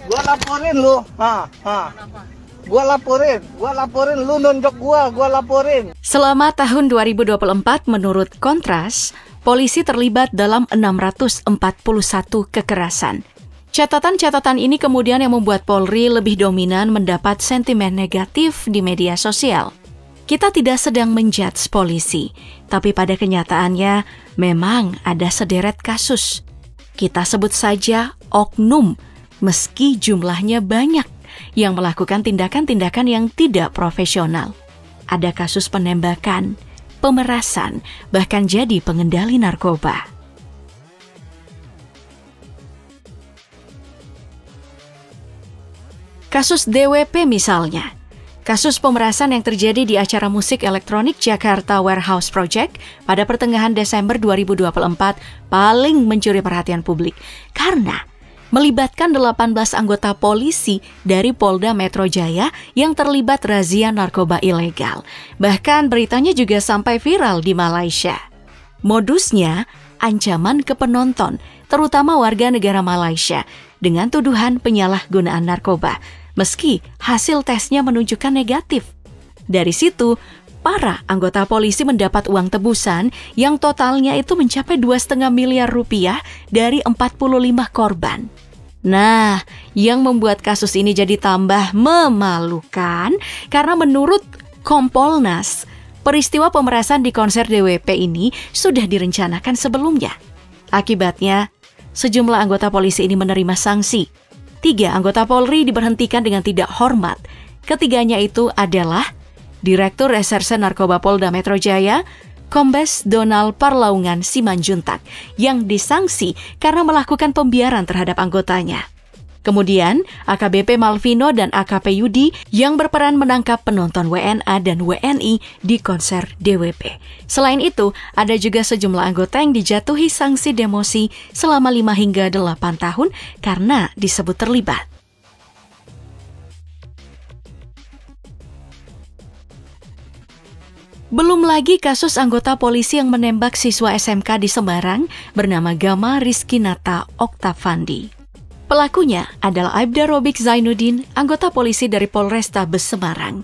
Gua laporin lu. Gua laporin lu nonjok gua laporin. Selama tahun 2024 menurut Kontras, polisi terlibat dalam 641 kekerasan. Catatan-catatan ini kemudian yang membuat Polri lebih dominan mendapat sentimen negatif di media sosial. Kita tidak sedang menjudge polisi, tapi pada kenyataannya memang ada sederet kasus. Kita sebut saja oknum, meski jumlahnya banyak yang melakukan tindakan-tindakan yang tidak profesional. Ada kasus penembakan, pemerasan, bahkan jadi pengendali narkoba. Kasus DWP misalnya, kasus pemerasan yang terjadi di acara musik elektronik Jakarta Warehouse Project pada pertengahan Desember 2024 paling mencuri perhatian publik karena melibatkan 18 anggota polisi dari Polda Metro Jaya yang terlibat razia narkoba ilegal. Bahkan beritanya juga sampai viral di Malaysia. Modusnya ancaman ke penonton, terutama warga negara Malaysia, dengan tuduhan penyalahgunaan narkoba, meski hasil tesnya menunjukkan negatif. Dari situ, para anggota polisi mendapat uang tebusan yang totalnya itu mencapai 2,5 miliar rupiah dari 45 korban. Nah, yang membuat kasus ini jadi tambah memalukan karena menurut Kompolnas, peristiwa pemerasan di konser DWP ini sudah direncanakan sebelumnya. Akibatnya, sejumlah anggota polisi ini menerima sanksi. 3 anggota Polri diberhentikan dengan tidak hormat. Ketiganya itu adalah Direktur Reserse Narkoba Polda Metro Jaya, Kombes Donald Parlaungan Simanjuntak, yang disanksi karena melakukan pembiaran terhadap anggotanya. Kemudian, AKBP Malvino dan AKP Yudi yang berperan menangkap penonton WNA dan WNI di konser DWP. Selain itu, ada juga sejumlah anggota yang dijatuhi sanksi demosi selama 5 hingga 8 tahun karena disebut terlibat. Belum lagi kasus anggota polisi yang menembak siswa SMK di Semarang bernama Gama Rizkinata Oktavandi. Pelakunya adalah Aibda Robik Zainuddin, anggota polisi dari Polrestabes Semarang.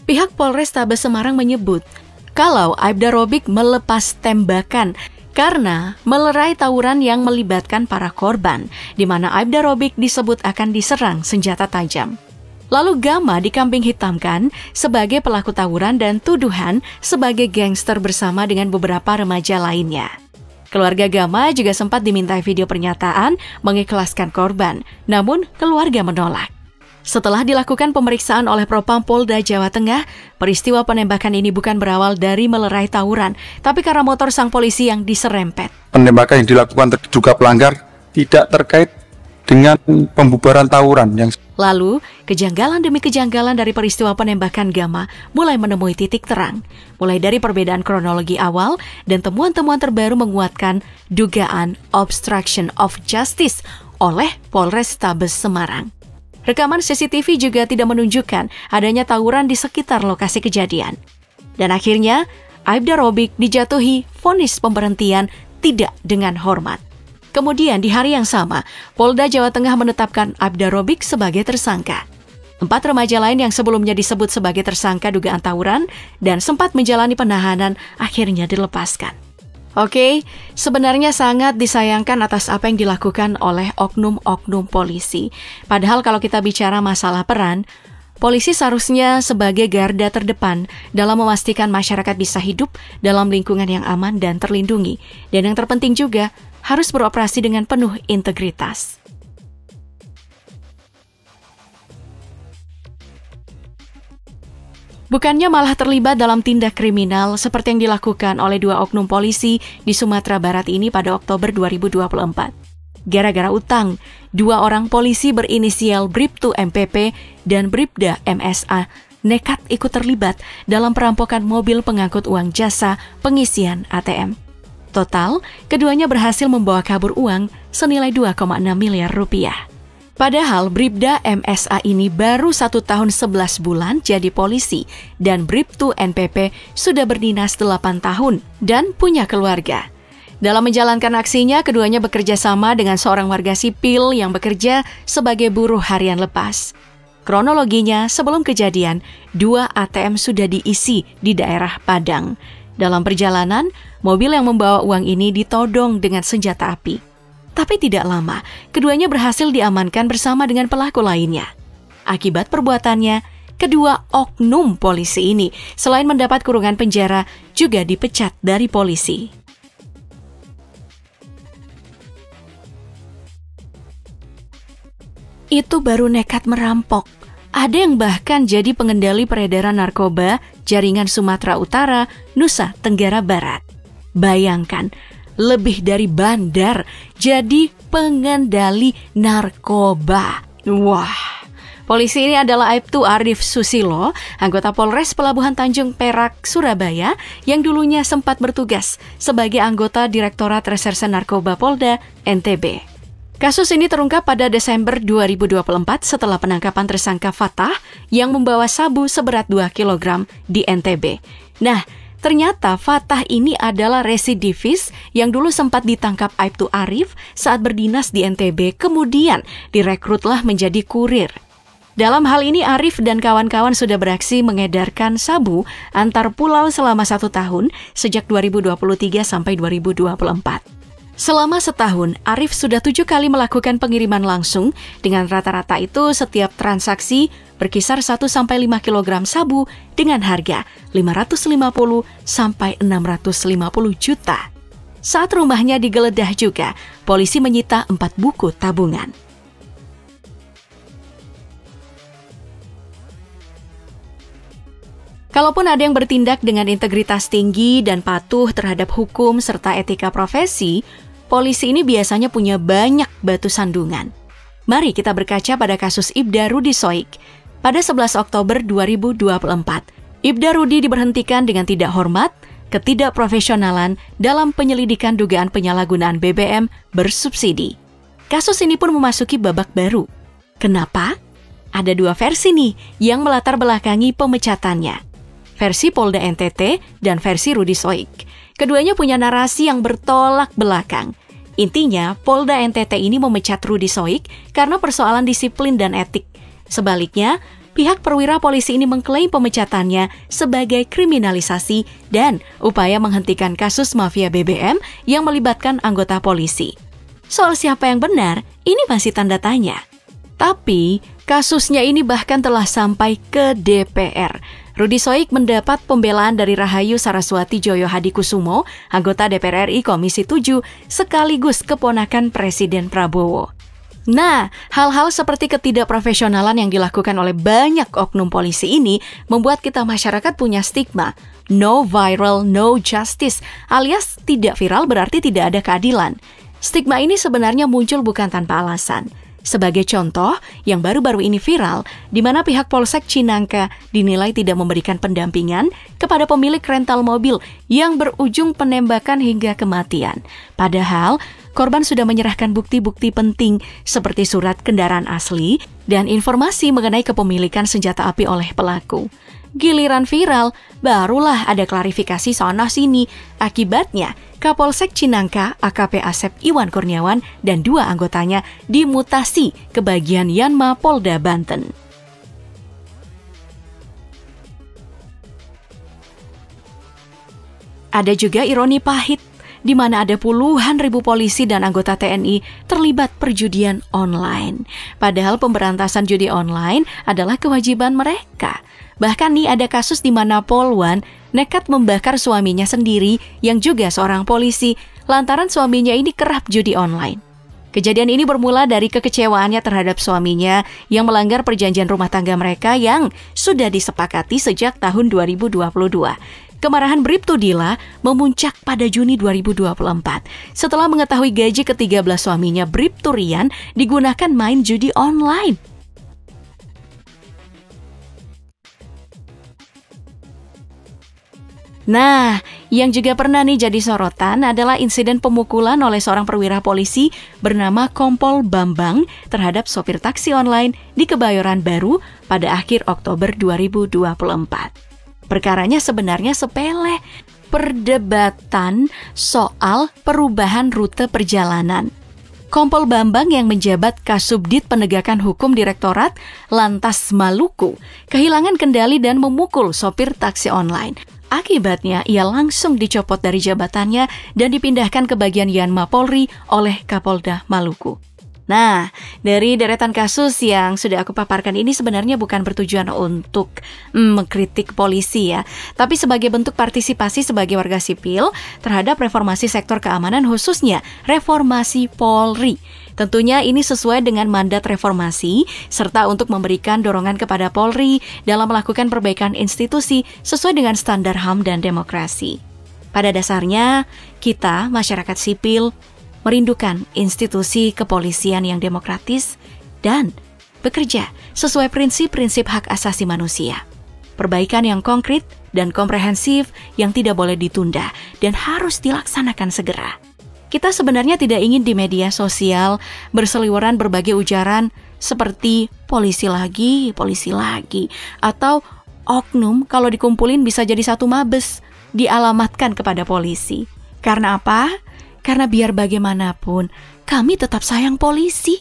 Pihak Polrestabes Semarang menyebut kalau Aibda Robik melepas tembakan karena melerai tawuran yang melibatkan para korban, di mana Aibda Robik disebut akan diserang senjata tajam. Lalu Gama dikambing hitamkan sebagai pelaku tawuran dan tuduhan sebagai gangster bersama dengan beberapa remaja lainnya. Keluarga Gama juga sempat dimintai video pernyataan mengikhlaskan korban, namun keluarga menolak. Setelah dilakukan pemeriksaan oleh Propam Polda Jawa Tengah, peristiwa penembakan ini bukan berawal dari melerai tawuran, tapi karena motor sang polisi yang diserempet. Penembakan yang dilakukan terduga pelanggar tidak terkait dengan pembubaran tawuran yang Lalu, kejanggalan demi kejanggalan dari peristiwa penembakan Gama mulai menemui titik terang. Mulai dari perbedaan kronologi awal dan temuan-temuan terbaru menguatkan dugaan obstruction of justice oleh Polrestabes Semarang. Rekaman CCTV juga tidak menunjukkan adanya tawuran di sekitar lokasi kejadian. Dan akhirnya, Aibda Robik dijatuhi vonis pemberhentian tidak dengan hormat. Kemudian di hari yang sama, Polda Jawa Tengah menetapkan Aibda Robik sebagai tersangka. 4 remaja lain yang sebelumnya disebut sebagai tersangka dugaan tawuran dan sempat menjalani penahanan akhirnya dilepaskan. Oke, sebenarnya sangat disayangkan atas apa yang dilakukan oleh oknum-oknum polisi. Padahal kalau kita bicara masalah peran, polisi seharusnya sebagai garda terdepan dalam memastikan masyarakat bisa hidup dalam lingkungan yang aman dan terlindungi. Dan yang terpenting juga, harus beroperasi dengan penuh integritas. Bukannya malah terlibat dalam tindak kriminal seperti yang dilakukan oleh 2 oknum polisi di Sumatera Barat ini pada Oktober 2024. Gara-gara utang, 2 orang polisi berinisial Bribtu MPP dan Bribda MSA nekat ikut terlibat dalam perampokan mobil pengangkut uang jasa pengisian ATM. Total, keduanya berhasil membawa kabur uang senilai 2,6 miliar rupiah. Padahal Bribda MSA ini baru 1 tahun 11 bulan jadi polisi dan Bribtu NPP sudah berdinas 8 tahun dan punya keluarga. Dalam menjalankan aksinya, keduanya bekerja sama dengan seorang warga sipil yang bekerja sebagai buruh harian lepas. Kronologinya, sebelum kejadian, 2 ATM sudah diisi di daerah Padang. Dalam perjalanan, mobil yang membawa uang ini ditodong dengan senjata api. Tapi tidak lama, keduanya berhasil diamankan bersama dengan pelaku lainnya. Akibat perbuatannya, kedua oknum polisi ini selain mendapat kurungan penjara, juga dipecat dari polisi. Itu baru nekat merampok. Ada yang bahkan jadi pengendali peredaran narkoba jaringan Sumatera Utara, Nusa Tenggara Barat. Bayangkan, lebih dari bandar jadi pengendali narkoba. Wah, polisi ini adalah Aibtu Arif Susilo, anggota Polres Pelabuhan Tanjung Perak, Surabaya, yang dulunya sempat bertugas sebagai anggota Direktorat Reserse Narkoba Polda NTB. Kasus ini terungkap pada Desember 2024 setelah penangkapan tersangka Fatah yang membawa sabu seberat 2 kg di NTB. Nah, ternyata Fatah ini adalah residivis yang dulu sempat ditangkap Aibtu Arif saat berdinas di NTB, kemudian direkrutlah menjadi kurir. Dalam hal ini Arif dan kawan-kawan sudah beraksi mengedarkan sabu antar pulau selama 1 tahun sejak 2023 sampai 2024. Selama setahun, Arif sudah 7 kali melakukan pengiriman langsung dengan rata-rata itu setiap transaksi berkisar 1-5 kg sabu dengan harga 550 sampai 650 juta. Saat rumahnya digeledah juga, polisi menyita 4 buku tabungan. Kalaupun ada yang bertindak dengan integritas tinggi dan patuh terhadap hukum serta etika profesi, polisi ini biasanya punya banyak batu sandungan. Mari kita berkaca pada kasus Ibda Rudi Soik. Pada 11 Oktober 2024, Ibda Rudi diberhentikan dengan tidak hormat, ketidakprofesionalan dalam penyelidikan dugaan penyalahgunaan BBM bersubsidi. Kasus ini pun memasuki babak baru. Kenapa? Ada 2 versi nih yang melatar belakangi pemecatannya. Versi Polda NTT dan versi Rudi Soik. Keduanya punya narasi yang bertolak belakang. Intinya, Polda NTT ini memecat Rudi Soik karena persoalan disiplin dan etik. Sebaliknya, pihak perwira polisi ini mengklaim pemecatannya sebagai kriminalisasi dan upaya menghentikan kasus mafia BBM yang melibatkan anggota polisi. Soal siapa yang benar, ini masih tanda tanya. Tapi, kasusnya ini bahkan telah sampai ke DPR. Rudi Soik mendapat pembelaan dari Rahayu Saraswati Joyo Hadikusumo, anggota DPR RI Komisi 7, sekaligus keponakan Presiden Prabowo. Nah, hal-hal seperti ketidakprofesionalan yang dilakukan oleh banyak oknum polisi ini membuat kita masyarakat punya stigma. No viral, no justice, alias tidak viral berarti tidak ada keadilan. Stigma ini sebenarnya muncul bukan tanpa alasan. Sebagai contoh, yang baru-baru ini viral, di mana pihak Polsek Cinangka dinilai tidak memberikan pendampingan kepada pemilik rental mobil yang berujung penembakan hingga kematian. Padahal, korban sudah menyerahkan bukti-bukti penting seperti surat kendaraan asli dan informasi mengenai kepemilikan senjata api oleh pelaku. Giliran viral, barulah ada klarifikasi sana-sini. Akibatnya, Kapolsek Cinangka, AKP Asep Iwan Kurniawan, dan 2 anggotanya dimutasi ke bagian Yanma Polda Banten. Ada juga ironi pahit, di mana ada puluhan ribu polisi dan anggota TNI terlibat perjudian online. Padahal pemberantasan judi online adalah kewajiban mereka. Bahkan nih ada kasus di mana Polwan nekat membakar suaminya sendiri yang juga seorang polisi lantaran suaminya ini kerap judi online. Kejadian ini bermula dari kekecewaannya terhadap suaminya yang melanggar perjanjian rumah tangga mereka yang sudah disepakati sejak tahun 2022. Kemarahan Bribtu Dila memuncak pada Juni 2024 setelah mengetahui gaji ke-13 suaminya Bribtu Rian digunakan main judi online. Nah, yang juga pernah nih jadi sorotan adalah insiden pemukulan oleh seorang perwira polisi bernama Kompol Bambang terhadap sopir taksi online di Kebayoran Baru pada akhir Oktober 2024. Perkaranya sebenarnya sepele. perdebatan soal perubahan rute perjalanan. Kompol Bambang yang menjabat Kasubdit Penegakan Hukum Direktorat Lantas Maluku kehilangan kendali dan memukul sopir taksi online. Akibatnya, ia langsung dicopot dari jabatannya dan dipindahkan ke bagian Yanma Polri oleh Kapolda Maluku. Nah, dari deretan kasus yang sudah aku paparkan ini sebenarnya bukan bertujuan untuk mengkritik polisi ya, tapi sebagai bentuk partisipasi sebagai warga sipil terhadap reformasi sektor keamanan, khususnya reformasi Polri. Tentunya ini sesuai dengan mandat reformasi, serta untuk memberikan dorongan kepada Polri dalam melakukan perbaikan institusi sesuai dengan standar HAM dan demokrasi. Pada dasarnya, kita, masyarakat sipil, merindukan institusi kepolisian yang demokratis dan bekerja sesuai prinsip-prinsip hak asasi manusia. Perbaikan yang konkret dan komprehensif yang tidak boleh ditunda dan harus dilaksanakan segera. Kita sebenarnya tidak ingin di media sosial berseliweran berbagai ujaran seperti polisi lagi, atau oknum kalau dikumpulin bisa jadi satu mabes dialamatkan kepada polisi. Karena apa? Karena biar bagaimanapun, kami tetap sayang polisi.